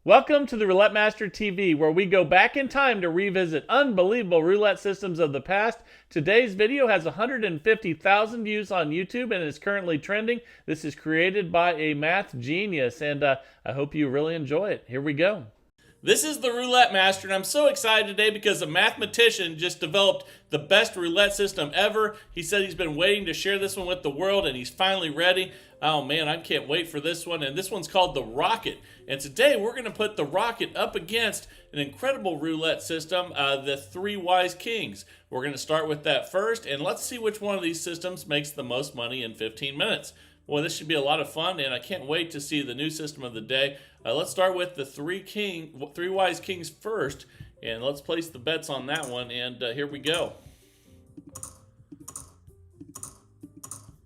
Welcome to the Roulette Master TV, where we go back in time to revisit unbelievable roulette systems of the past. Today's video has 150,000 views on YouTube and is currently trending. This is created by a math genius, and I hope you really enjoy it. Here we go. This is the Roulette Master, and I'm so excited today because a mathematician just developed the best roulette system ever. He said he's been waiting to share this one with the world, and he's finally ready. Oh man, I can't wait for this one. And this one's called the Rocket. And today we're going to put the Rocket up against an incredible roulette system, the Three Wise Kings. We're going to start with that first, and let's see which one of these systems makes the most money in 15 minutes. Boy, this should be a lot of fun, and I can't wait to see the new system of the day. Let's start with the Three Wise Kings first, and let's place the bets on that one, and here we go.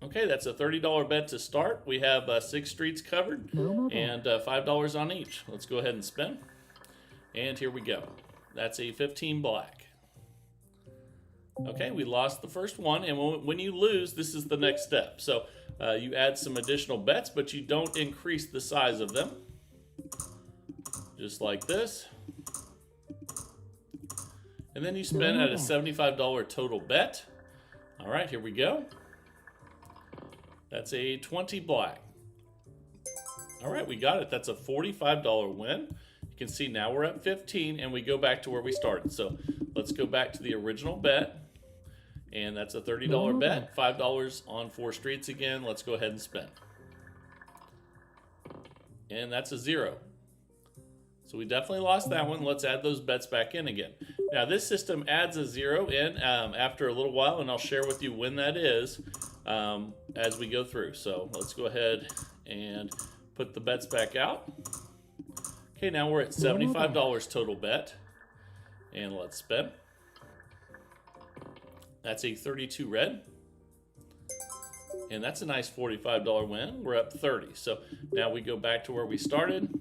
Okay, that's a $30 bet to start. We have 6 streets covered and $5 on each. Let's go ahead and spin. And here we go. That's a 15 black. Okay, we lost the first one, and when you lose, this is the next step. So you add some additional bets, but you don't increase the size of them. Just like this. And then you spin at a $75 total bet. All right, here we go. That's a 20 black. All right, we got it. That's a $45 win. You can see now we're at 15, and we go back to where we started. So let's go back to the original bet. And that's a $30 bet, $5 on 4 streets again. Let's go ahead and spin. And that's a 0. So we definitely lost that one. Let's add those bets back in again. Now this system adds a 0 in after a little while, and I'll share with you when that is as we go through. So let's go ahead and put the bets back out. Okay, now we're at $75 total bet. And let's spin. That's a 32 red. And that's a nice $45 win. We're up 30. So now we go back to where we started.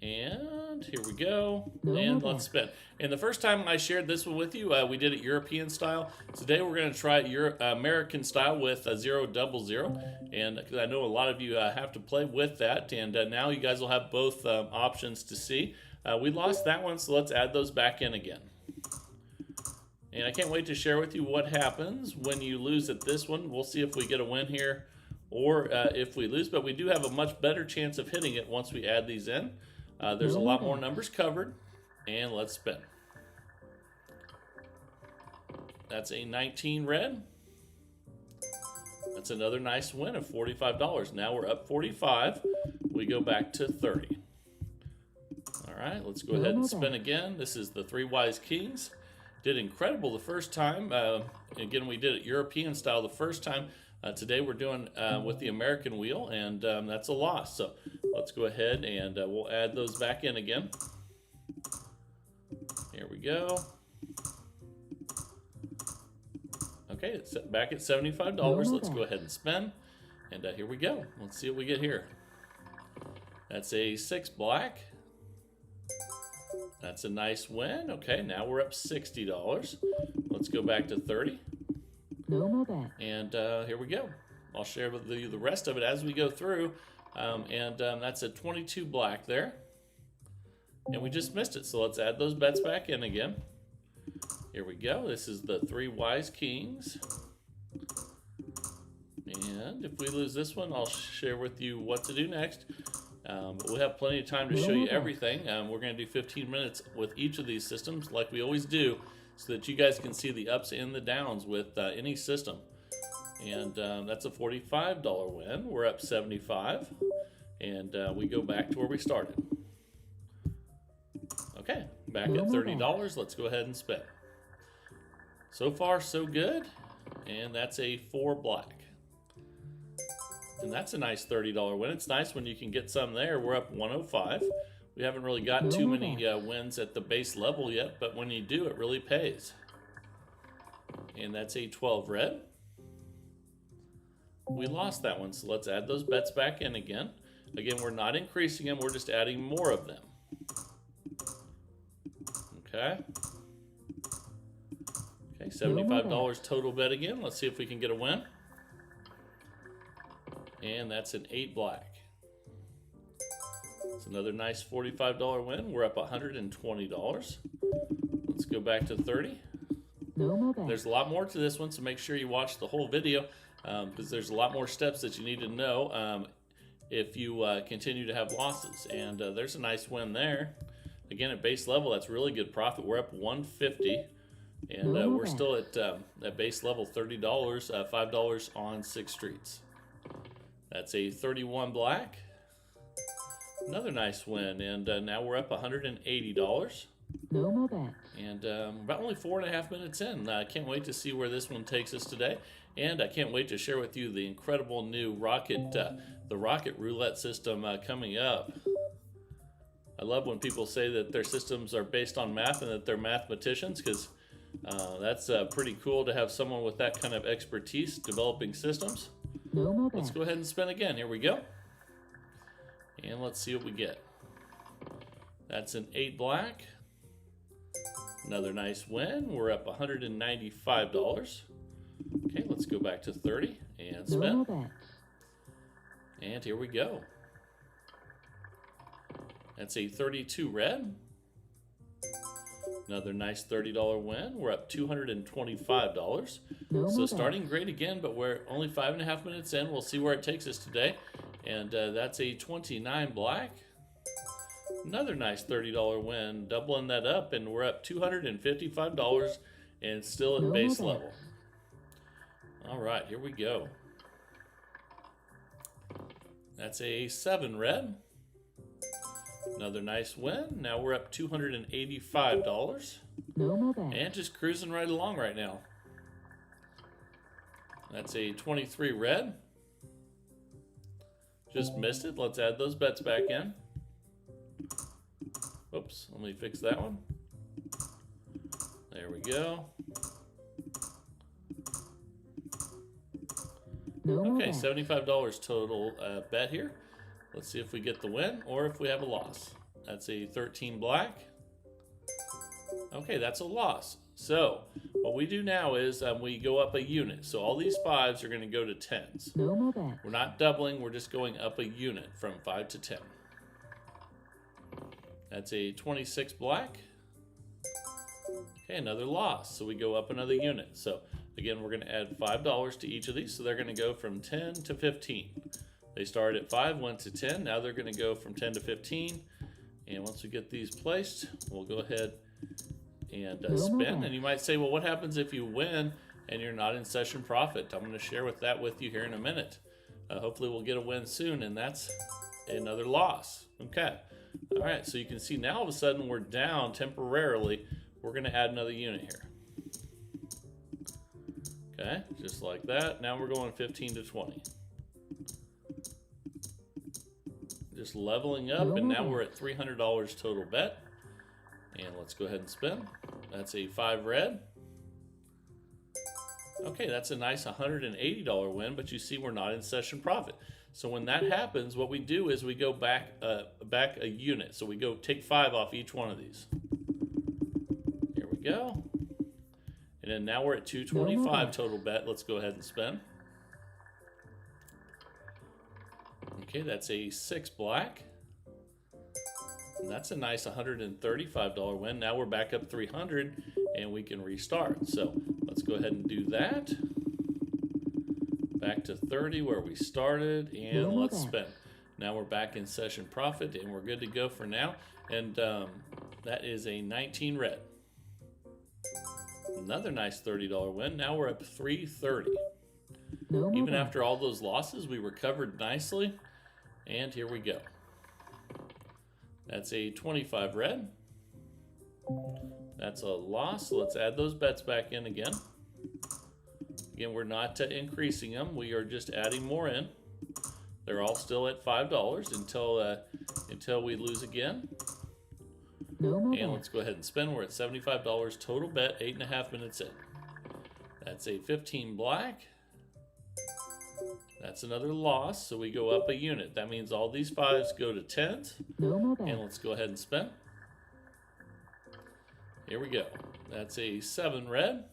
And here we go. And let's spin. And the first time I shared this one with you, we did it European style. Today we're going to try it American style with a 0-double-0. And because I know a lot of you have to play with that. And now you guys will have both options to see. We lost that one, so let's add those back in again. And I can't wait to share with you what happens when you lose at this one. We'll see if we get a win here or if we lose. But we do have a much better chance of hitting it once we add these in. There's a lot more numbers covered. And let's spin. That's a 19 red. That's another nice win of $45. Now we're up 45. We go back to 30. All right, let's go ahead and spin again. This is the Three Wise Kings. Did incredible the first time. Again, we did it European style the first time. Today we're doing with the American wheel, and that's a loss. So let's go ahead and we'll add those back in again. Here we go. Okay, it's back at $75. Let's go ahead and spin. And here we go. Let's see what we get here. That's a 6 black. That's a nice win. Okay, now we're up $60. Let's go back to 30. And here we go. I'll share with you the rest of it as we go through. That's a 22 black there. And we just missed it, so let's add those bets back in again. Here we go. This is the Three Wise Kings. And if we lose this one, I'll share with you what to do next. But we'll have plenty of time to show you everything. We're going to do 15 minutes with each of these systems like we always do so that you guys can see the ups and the downs with any system. And that's a $45 win. We're up 75. And we go back to where we started. Okay, back at $30. Let's go ahead and spin. So far, so good. And that's a 4 black. And that's a nice $30 win. It's nice when you can get some there. We're up 105. We haven't really got too many wins at the base level yet, but when you do, it really pays. And that's a 12 red. We lost that one, so let's add those bets back in again. Again, we're not increasing them, we're just adding more of them. Okay. Okay, $75 total bet again. Let's see if we can get a win. And that's an 8 black. It's another nice $45 win. We're up $120. Let's go back to 30. No more bets. There's a lot more to this one, so make sure you watch the whole video because there's a lot more steps that you need to know if you continue to have losses. And there's a nice win there. Again, at base level, that's really good profit. We're up $150, and we're still at base level $30, $5 on 6 streets. That's a 31 black. Another nice win, and now we're up $180. No more bets. And about only 4.5 minutes in. I can't wait to see where this one takes us today. And I can't wait to share with you the incredible new the Rocket Roulette system coming up. I love when people say that their systems are based on math and that they're mathematicians, because that's pretty cool to have someone with that kind of expertise developing systems. No more bets. Let's go ahead and spin again. Here we go. And let's see what we get. That's an 8 black. Another nice win. We're up $195. Okay, let's go back to 30 and spin. No more bets. And here we go. That's a 32 red. Another nice $30 win. We're up $225. No So more starting bets. great again, but we're only 5.5 minutes in. We'll see where it takes us today. And that's a 29 black. Another nice $30 win, doubling that up, and we're up $255 and still at base level. All right, here we go. That's a 7 red. Another nice win. Now we're up $285. No more bets. And just cruising right along right now. That's a 23 red. Just missed it. Let's add those bets back in. Oops, let me fix that one. There we go. No more Okay, bets. $75 total bet here. Let's see if we get the win or if we have a loss. That's a 13 black. Okay, that's a loss. So what we do now is we go up a unit. So all these 5s are going to go to 10s. No more bets. We're not doubling, we're just going up a unit from 5 to 10. That's a 26 black. Okay, another loss. So we go up another unit. So again, we're going to add $5 to each of these. So they're going to go from 10 to 15. They started at 5, went to 10. Now they're going to go from 10 to 15. And once we get these placed, we'll go ahead and spin. And you might say, well, what happens if you win and you're not in session profit? I'm going to share that with you here in a minute. Hopefully we'll get a win soon, and that's another loss. Okay. All right, so you can see now all of a sudden we're down temporarily. We're going to add another unit here. Okay, just like that. Now we're going 15 to 20. Just leveling up, and now we're at $300 total bet. And let's go ahead and spin. That's a 5 red. Okay, that's a nice $180 win, but you see we're not in session profit. So when that happens, what we do is we go back a unit. So we go take 5 off each one of these. Here we go. And then now we're at $225 total bet. Let's go ahead and spin. Okay, that's a 6 black. And that's a nice $135 win. Now we're back up 300 and we can restart. So let's go ahead and do that. Back to 30 where we started, and let's spin. Now we're back in session profit and we're good to go for now. And that is a 19 red. Another nice $30 win. Now we're up 330. Even after all those losses, we recovered nicely. And here we go. That's a 25 red. That's a loss. Let's add those bets back in again. Again, we're not increasing them. We are just adding more in. They're all still at $5 until we lose again. And let's go ahead and spin. We're at $75 total bet, 8.5 minutes in. That's a 15 black. That's another loss, so we go up a unit. That means all these 5s go to 10s. And let's go ahead and spin. Here we go. That's a 7 red.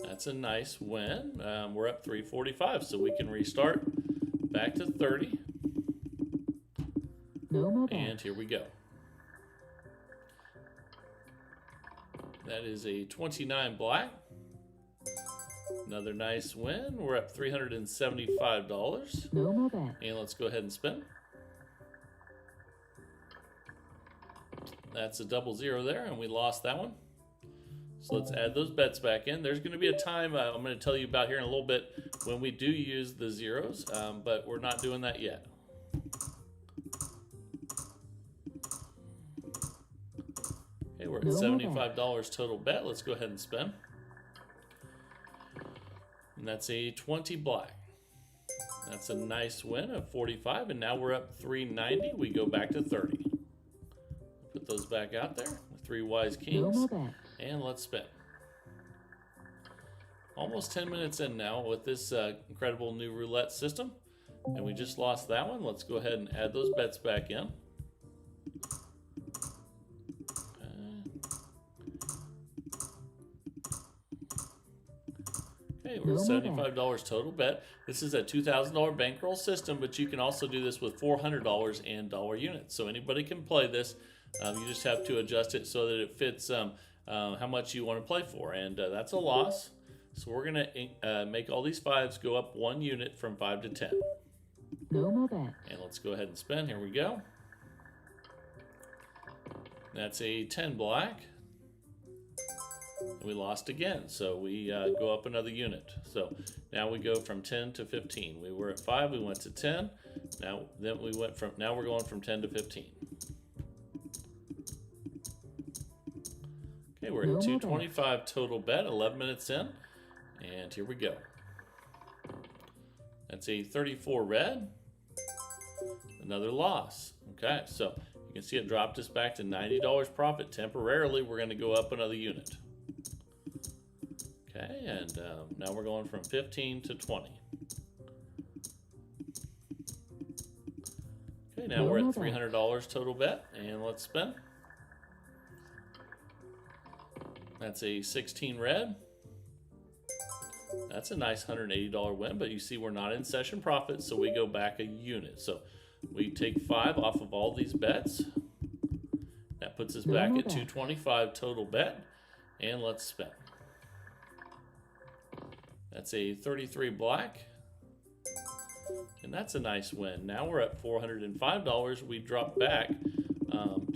That's a nice win. We're up 345, so we can restart back to 30. No more And bets. here we go. That is a 29 black. Another nice win. We're up $375. No more bets. And let's go ahead and spin. That's a double zero there, and we lost that one. So let's add those bets back in. There's going to be a time I'm going to tell you about here in a little bit when we do use the zeros, but we're not doing that yet. Okay, we're at $75 total bet. Let's go ahead and spin. And that's a 20 black. That's a nice win of 45, and now we're up $390. We go back to 30. Put those back out there. The 3 wise No kings. more bets. And let's spin. Almost 10 minutes in now with this incredible new roulette system. And we just lost that one. Let's go ahead and add those bets back in. Okay, we're at $75 total bet. This is a $2,000 bankroll system, but you can also do this with $400 and dollar units. So anybody can play this. You just have to adjust it so that it fits how much you want to play for. And that's a loss. So we're going to make all these fives go up 1 unit from 5 to 10. No more bets. And let's go ahead and spin. Here we go. That's a 10 black. And we lost again, so we go up another unit. So now we go from 10 to 15. We were at 5, we went to 10. Now we're going from 10 to 15. Okay, we're at 225 total bet, 11 minutes in. And here we go. That's a 34 red. Another loss. Okay, so you can see it dropped us back to $90 profit. Temporarily, we're going to go up another unit. Okay, and now we're going from 15 to 20. Okay, now we're at $300 total bet, and let's spin. That's a 16 red. That's a nice $180 win, but you see we're not in session profit, so we go back a unit. So we take 5 off of all these bets. That puts us back at 225 total bet, and let's spin. That's a 33 black, and that's a nice win. Now we're at $405. We drop back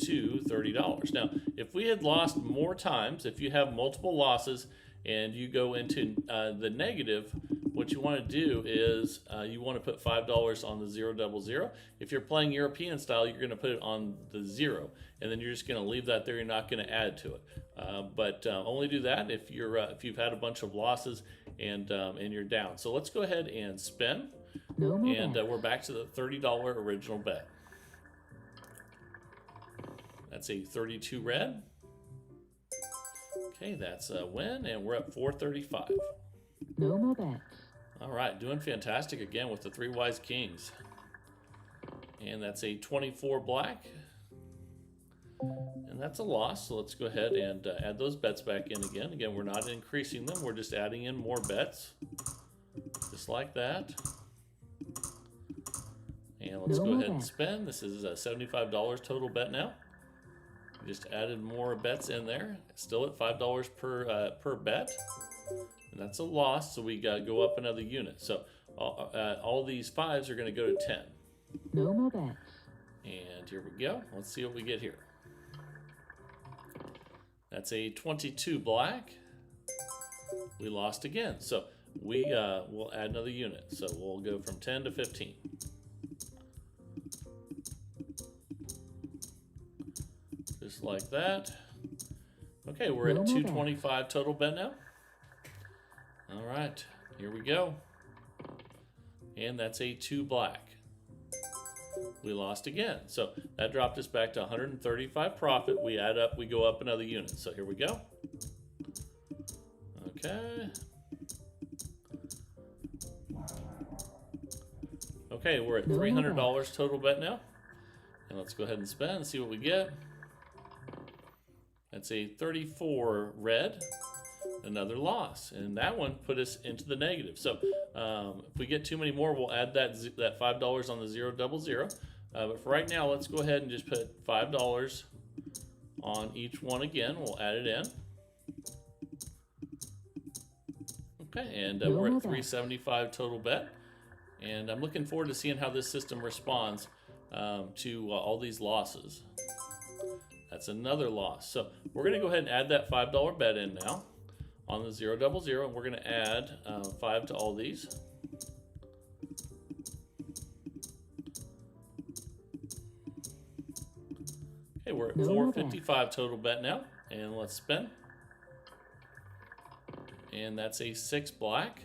to $30. Now, if we had lost more times, if you have multiple losses and you go into the negative, what you want to do is you want to put $5 on the 000. If you're playing European style, you're going to put it on the 0, and then you're just going to leave that there. You're not going to add to it. But only do that if you've had a bunch of losses and you're down. So let's go ahead and spin, and we're back to the $30 original bet. That's a 32 red. Okay, that's a win, and we're at $435. No more bets. All right, doing fantastic again with the 3 wise kings. And that's a 24 black. And that's a loss, so let's go ahead and add those bets back in again. Again, we're not increasing them, we're just adding in more bets. Just like that. And let's go ahead and spin. This is a $75 total bet now. Just added more bets in there. Still at $5 per bet. And that's a loss, so we go up another unit. So all these 5s are going to go to 10. No more bets. And here we go. Let's see what we get here. That's a 22 black. We lost again. So we'll add another unit. So we'll go from 10 to 15. Just like that. Okay, we're at 225 total bet now. All right, here we go. And that's a 2 black. We lost again. So that dropped us back to 135 profit. We add up, we go up another unit. So here we go. Okay. Okay, we're at $300 total bet now. And let's go ahead and spin and see what we get. That's a 34 red, another loss, and that one put us into the negative. So if we get too many more, we'll add that $5 on the 000. But for right now, let's go ahead and just put $5 on each one again. We'll add it in. Okay, and we're at $375 total bet. And I'm looking forward to seeing how this system responds to all these losses. That's another loss. So we're going to go ahead and add that $5 bet in now on the 0 double 0. And we're going to add 5 to all these. Okay, we're at $455 total bet now. And let's spin. And that's a 6 black.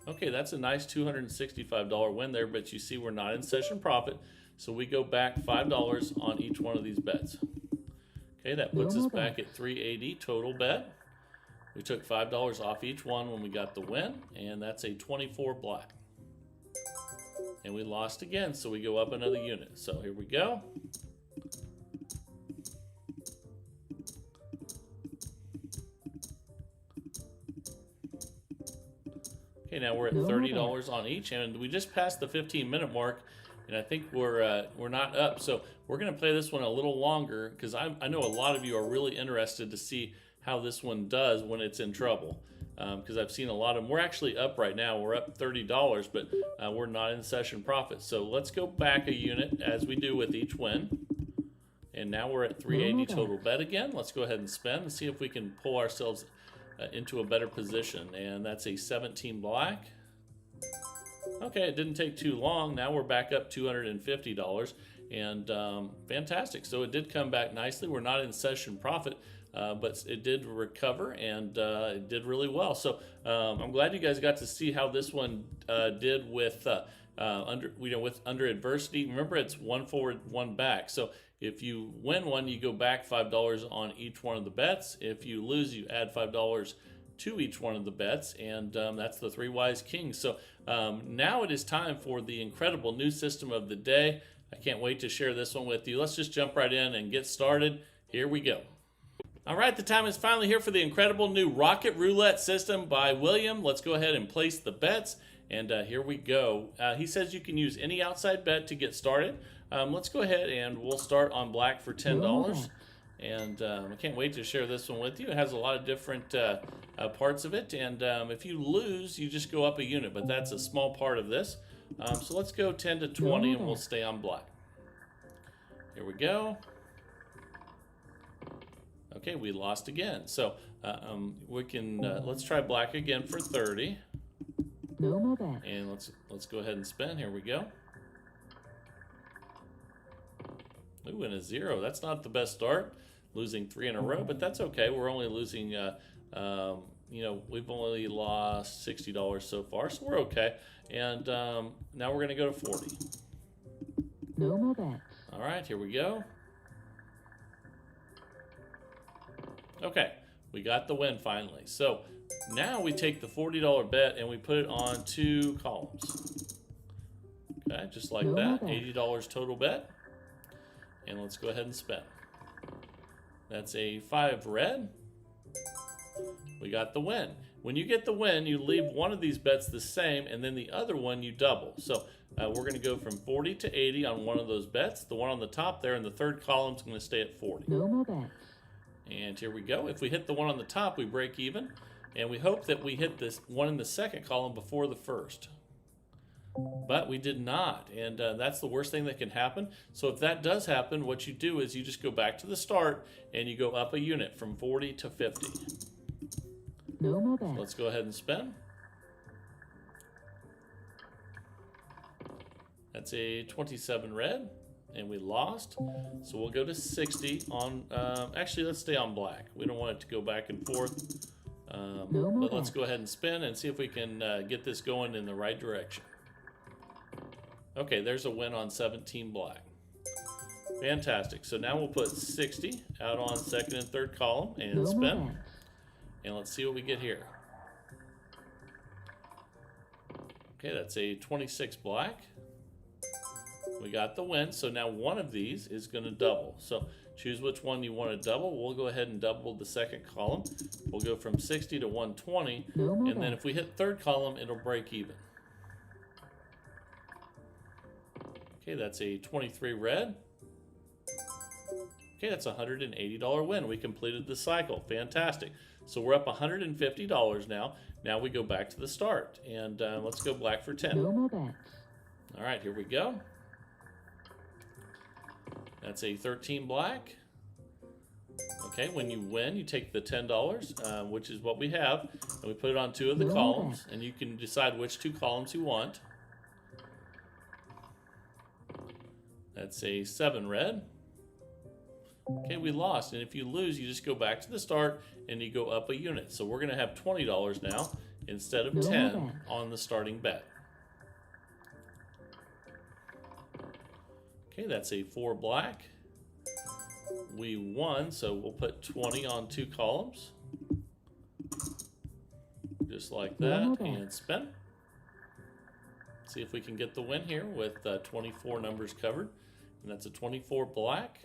Okay, that's a nice $265 win there, but you see we're not in session profit, so we go back $5 on each one of these bets. Okay, that puts us back at $380 total bet. We took $5 off each one when we got the win, and that's a 24 black. And we lost again, so we go up another unit. So here we go. Okay, now we're at $30 on each, and we just passed the 15-minute mark, and I think we're not up. So we're going to play this one a little longer because I know a lot of you are really interested to see how this one does when it's in trouble. Because I've seen a lot of them. We're actually up right now. We're up $30, but we're not in session profit. So let's go back a unit as we do with each win. And now we're at $380 total bet again. Let's go ahead and spin and see if we can pull ourselves into a better position. And that's a 17 black. Okay, it didn't take too long. Now we're back up $250. And fantastic. So it did come back nicely. We're not in session profit. But it did recover, and it did really well. So I'm glad you guys got to see how this one did with under adversity. Remember, it's 1 forward, 1 back. So if you win one, you go back $5 on each one of the bets. If you lose, you add $5 to each one of the bets, and that's the 3 wise kings. So now it is time for the incredible new system of the day. I can't wait to share this one with you. Let's just jump right in and get started. Here we go. All right, the time is finally here for the incredible new Rocket Roulette system by William. Let's go ahead and place the bets, and here we go. He says you can use any outside bet to get started. Let's go ahead and we'll start on black for $10. And I can't wait to share this one with you. It has a lot of different parts of it, and if you lose, you just go up a unit, but that's a small part of this. So let's go 10 to 20, and we'll stay on black. Here we go. Okay, we lost again. So we can let's try black again for 30. No more bets. And let's go ahead and spin. Here we go. Ooh, and a 0. That's not the best start. Losing 3 in a row, but that's okay. We're only losing. We've only lost $60 so far, so we're okay. And now we're going to go to 40. No more bets. All right, here we go. Okay, we got the win finally. So now we take the $40 bet and we put it on 2 columns. Okay, just like that. $80 total bet. And let's go ahead and spin. That's a 5 red. We got the win. When you get the win, you leave one of these bets the same, and then the other one you double. So we're going to go from 40 to 80 on one of those bets. The one on the top there in the 3rd column is going to stay at 40. No more bets. And here we go. If we hit the one on the top, we break even. And we hope that we hit this one in the 2nd column before the 1st. But we did not. And that's the worst thing that can happen. So if that does happen, what you do is you just go back to the start and you go up a unit from 40 to 50. No more bets. Let's go ahead and spin. That's a 27 red. And we lost, so we'll go to 60 on, actually let's stay on black. We don't want it to go back and forth, but let's go ahead and spin and see if we can get this going in the right direction. Okay, there's a win on 17 black. Fantastic, so now we'll put 60 out on 2nd and 3rd column and spin, and let's see what we get here. Okay, that's a 26 black. We got the win, so now one of these is going to double. So choose which one you want to double. We'll go ahead and double the 2nd column. We'll go from 60 to 120, and then if we hit 3rd column, it'll break even. Okay, that's a 23 red. Okay, that's a $180 win. We completed the cycle. Fantastic. So we're up $150 now. Now we go back to the start. And let's go black for 10. No more bets. All right, here we go. That's a 13 black. Okay, when you win, you take the $10, which is what we have, and we put it on 2 of the columns, and you can decide which 2 columns you want. That's a 7 red. Okay, we lost, and if you lose, you just go back to the start and you go up a unit. So we're going to have $20 now instead of 10 on the starting bet. Okay, that's a 4 black. We won, so we'll put 20 on 2 columns. Just like that, and spin. See if we can get the win here with 24 numbers covered. And that's a 24 black.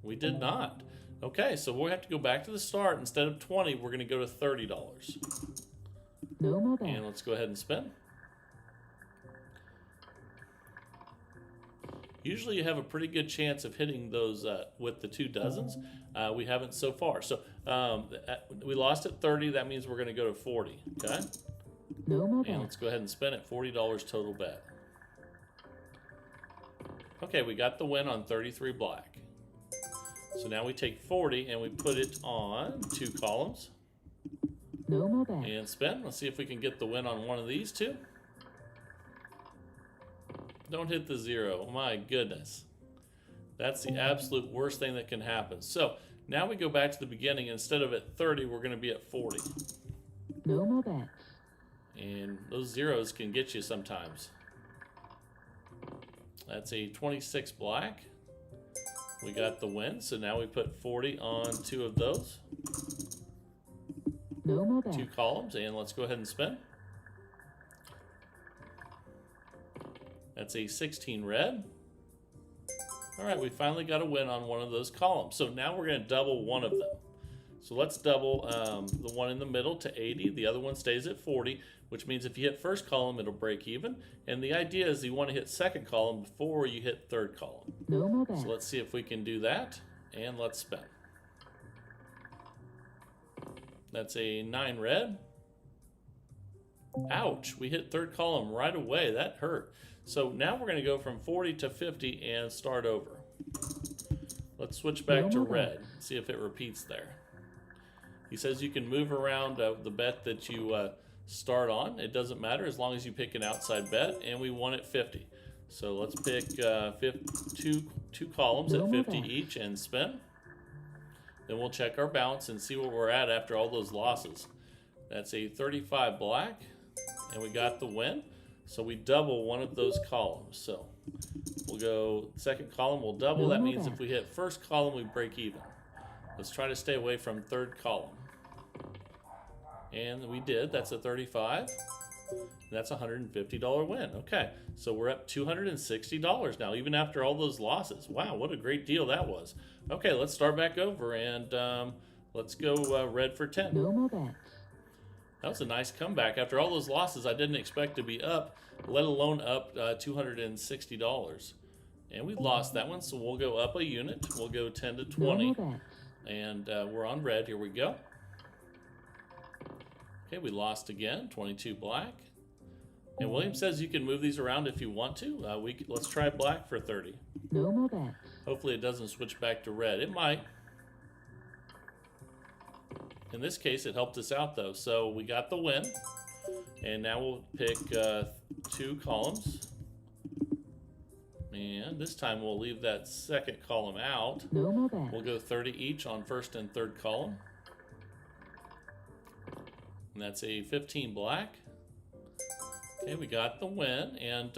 We did not. Okay, so we'll have to go back to the start. Instead of 20, we're going to go to $30. No more bets. And let's go ahead and spin. Usually you have a pretty good chance of hitting those with the 2 dozens. We haven't so far. So we lost at 30. That means we're going to go to 40. Okay? No more And bets. let's go ahead and spin it. $40 total bet. Okay, we got the win on 33 black. So now we take 40 and we put it on 2 columns. No more bets. And spin. Let's see if we can get the win on one of these 2. Don't hit the 0. My goodness. That's the absolute worst thing that can happen. So now we go back to the beginning. Instead of at 30, we're going to be at 40. No more bets. And those zeros can get you sometimes. That's a 26 black. We got the win. So now we put 40 on 2 of those. No more bets. 2 columns. And let's go ahead and spin. That's a 16 red. All right, we finally got a win on one of those columns. So now we're going to double one of them. So let's double the one in the middle to 80. The other one stays at 40, which means if you hit first column, it'll break even. And the idea is you want to hit second column before you hit third column. No more bets. So let's see if we can do that. And let's spin. That's a 9 red. Ouch, we hit third column right away. That hurt. So now we're going to go from 40 to 50 and start over. Let's switch back to red. See if it repeats there. He says you can move around the bet that you start on. It doesn't matter as long as you pick an outside bet, and we won at 50. So let's pick two columns at 50 each and spin. Then we'll check our balance and see where we're at after all those losses. That's a 35 black, and we got the win. So we double one of those columns. So we'll go second column, we'll double. That means if we hit first column, we break even. Let's try to stay away from third column. And we did. That's a 35. That's a $150 win. Okay, so we're up $260 now, even after all those losses. Wow, what a great deal that was. Okay, let's start back over and let's go red for 10. No more bets. That was a nice comeback. After all those losses, I didn't expect to be up, let alone up $260. And we lost that one, so we'll go up a unit. We'll go 10 to 20. No more bets. And we're on red. Here we go. Okay, we lost again, 22 black. And William says you can move these around if you want to. Let's try black for 30. No more bets. Hopefully it doesn't switch back to red. It might. In this case, it helped us out though. So we got the win. And now we'll pick 2 columns. And this time we'll leave that second column out. No more bets. We'll go 30 each on first and third column. And that's a 15 black. Okay, we got the win. And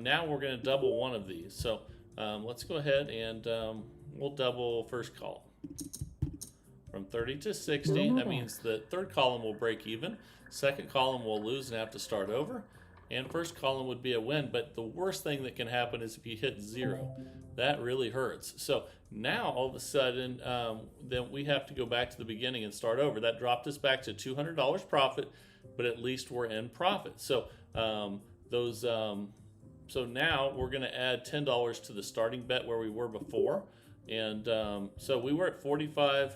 now we're going to double one of these. So let's go ahead and we'll double first column. From 30 to 60, that means the third column will break even. Second column will lose and have to start over. And first column would be a win, but the worst thing that can happen is if you hit 0. That really hurts. So now all of a sudden, then we have to go back to the beginning and start over. That dropped us back to $200 profit, but at least we're in profit. So those So now we're going to add $10 to the starting bet where we were before. And so we were at 45.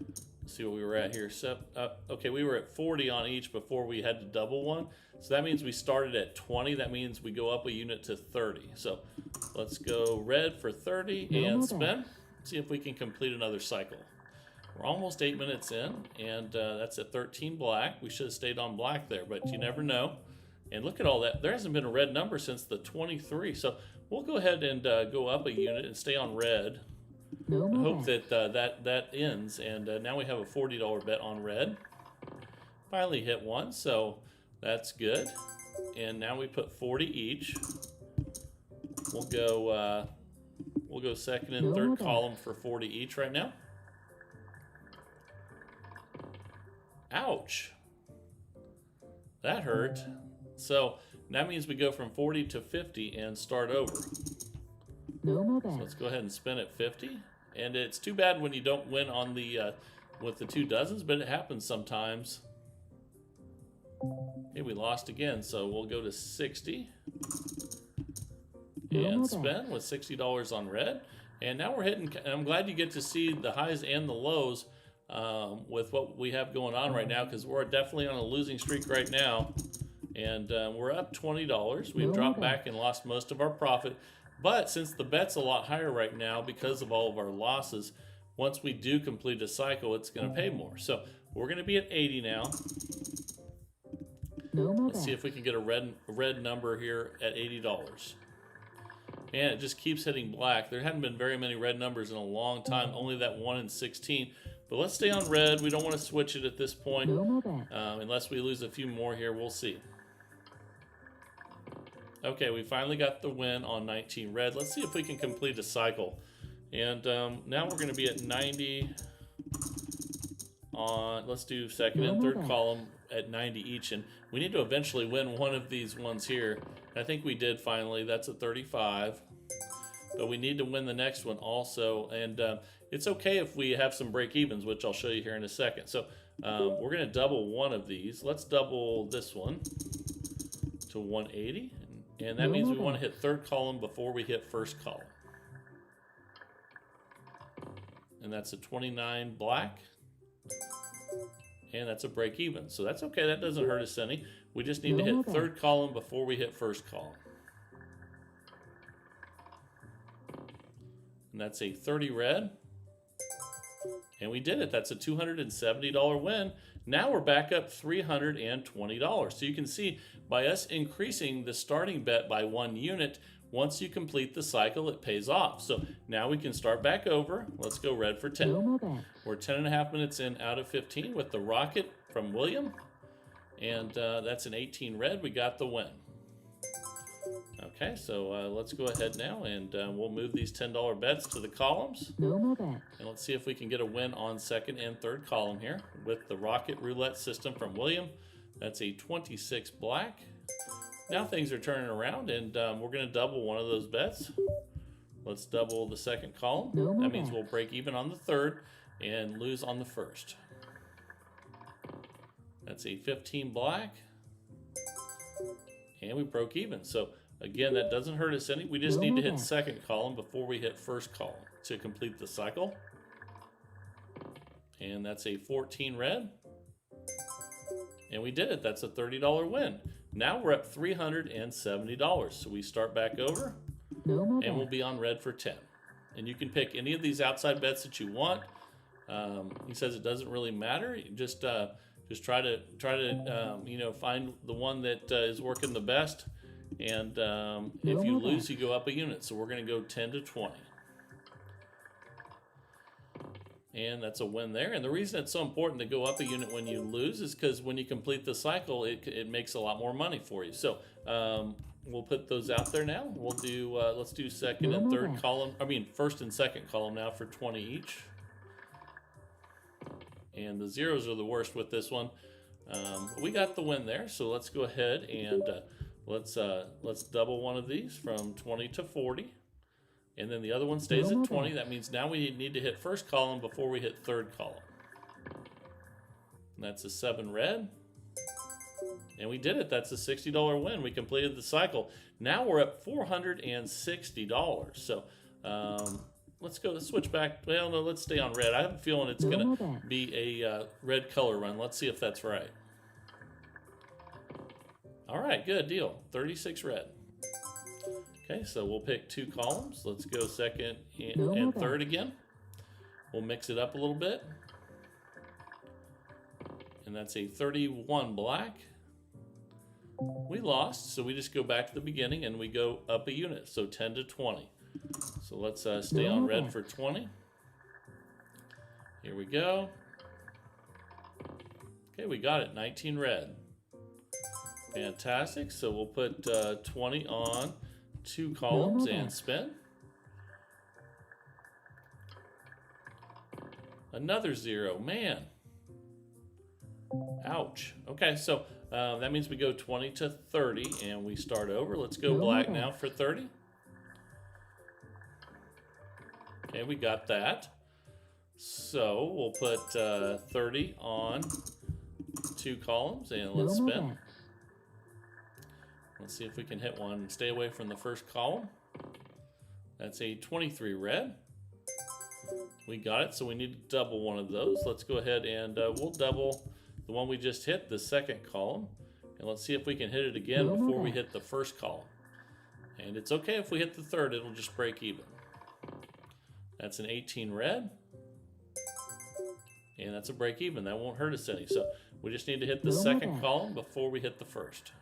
Let's see what we were at here. So, okay, we were at 40 on each before we had to double one. So that means we started at 20. That means we go up a unit to 30. So let's go red for 30 and spin. See if we can complete another cycle. We're almost 8 minutes in, and that's at 13 black. We should have stayed on black there, but you never know. And look at all that. There hasn't been a red number since the 23. So we'll go ahead and go up a unit and stay on red. I hope that that ends. And now we have a $40 bet on red. Finally hit one, so that's good. And now we put 40 each. We'll go second and third column for 40 each right now. Ouch. That hurt. So that means we go from 40 to 50 and start over. So let's go ahead and spin at 50. And it's too bad when you don't win on the with the 2 dozens, but it happens sometimes. Okay, we lost again, so we'll go to 60 and spin with $60 on red. And now we're hitting, and I'm glad you get to see the highs and the lows with what we have going on right now, because we're definitely on a losing streak right now. And we're up $20. We've dropped back and lost most of our profit. But since the bet's a lot higher right now because of all of our losses, once we do complete a cycle, it's going to pay more. So we're going to be at 80 now. Let's see if we can get a red number here at $80. And it just keeps hitting black. There hadn't been very many red numbers in a long time, only that 1 in 16. But let's stay on red. We don't want to switch it at this point. Unless we lose a few more here, we'll see. Okay, we finally got the win on 19 red. Let's see if we can complete a cycle. And now we're going to be at 90 on, let's do second and third column at 90 each. And we need to eventually win one of these ones here. I think we did finally. That's a 35. But we need to win the next one also. And it's okay if we have some break evens, which I'll show you here in a second. So we're going to double one of these. Let's double this one to 180. And that means we want to hit third column before we hit first column. And that's a 29 black. And that's a break even. So that's okay. That doesn't hurt us any. We just need to hit third column before we hit first column. And that's a 30 red. And we did it. That's a $270 win. Now we're back up $320. So you can see by us increasing the starting bet by 1 unit, once you complete the cycle, it pays off. So now we can start back over. Let's go red for 10. We're 10.5 minutes in out of 15 with the rocket from William. And that's an 18 red. We got the win. Okay, so let's go ahead now and we'll move these $10 bets to the columns. And let's see if we can get a win on second and third column here with the rocket roulette system from William. That's a 26 black. Now things are turning around, and we're going to double one of those bets. Let's double the second column. That means we'll break even on the third and lose on the first. That's a 15 black. And we broke even. So again, that doesn't hurt us any. We just need to hit second column before we hit first column to complete the cycle. And that's a 14 red. And we did it. That's a $30 win. Now we're up $370. So we start back over and we'll be on red for 10. And you can pick any of these outside bets that you want. He says it doesn't really matter. You just try to you know, find the one that is working the best. And if you lose, you go up a unit. So we're going to go 10 to 20. And that's a win there. And the reason it's so important to go up a unit when you lose is because when you complete the cycle, it makes a lot more money for you. So we'll put those out there now. We'll do, let's do second and third column. I mean, first and second column now for 20 each. And the zeros are the worst with this one. We got the win there. So let's go ahead and let's double one of these from 20 to 40. And then the other one stays at 20. That means now we need to hit first column before we hit third column. And that's a 7 red. And we did it. That's a $60 win. We completed the cycle. Now we're at $460. So let's switch back. Well, no, let's stay on red. I have a feeling it's going to be a red color run. Let's see if that's right. All right, good deal. 36 red. Okay, so we'll pick 2 columns. Let's go second and third again. We'll mix it up a little bit. And that's a 31 black. We lost, so we just go back to the beginning and we go up a unit, so 10 to 20. So let's stay on red for 20. Here we go. Okay, we got it, 19 red. Fantastic, so we'll put 20 on 2 columns and spin. Another 0, man. Ouch. Okay, so that means we go 20 to 30 and we start over. Let's go black now for 30. Okay, we got that. So we'll put 30 on 2 columns and let's spin. Let's see if we can hit one and stay away from the first column. That's a 23 red. We got it, so we need to double one of those. Let's go ahead and we'll double the one we just hit, the second column. And let's see if we can hit it again before we hit the first column. And it's okay if we hit the third, it'll just break even. That's an 18 red. And that's a break even, that won't hurt us any. So we just need to hit the second column before we hit the first.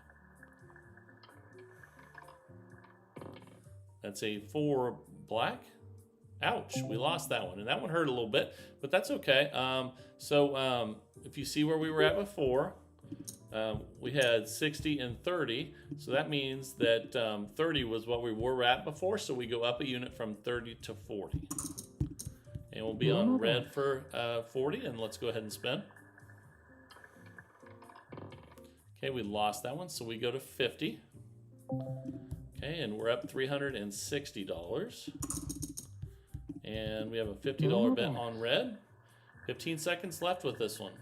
That's a 4 black. Ouch, we lost that one. And that one hurt a little bit, but that's okay. If you see where we were at before, we had 60 and 30. So that means that 30 was what we were at before. So we go up a unit from 30 to 40. And we'll be on red for 40. And let's go ahead and spin. Okay, we lost that one. So we go to 50. Okay, and we're up $360. And we have a $50 bet on red. 15 seconds left with this one.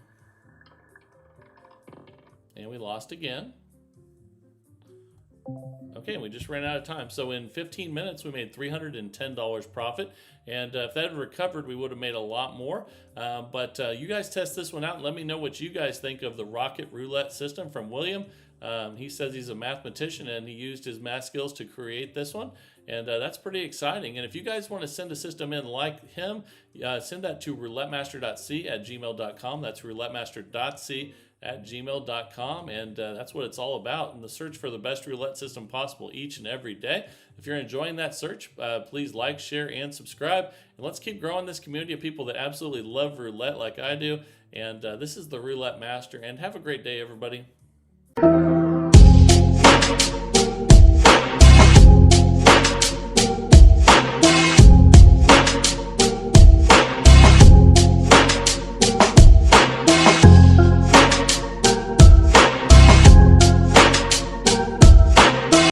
And we lost again. Okay, we just ran out of time. So in 15 minutes, we made $310 profit. And if that had recovered, we would have made a lot more. But you guys test this one out and let me know what you guys think of the Rocket Roulette system from William. He says he's a mathematician and he used his math skills to create this one. And that's pretty exciting. And if you guys want to send a system in like him, send that to roulettemaster.c@gmail.com. That's roulettemaster.c@gmail.com. And that's what it's all about, in the search for the best roulette system possible each and every day. If you're enjoying that search, please like, share, and subscribe. And let's keep growing this community of people that absolutely love roulette like I do. And this is the Roulette Master. And have a great day, everybody.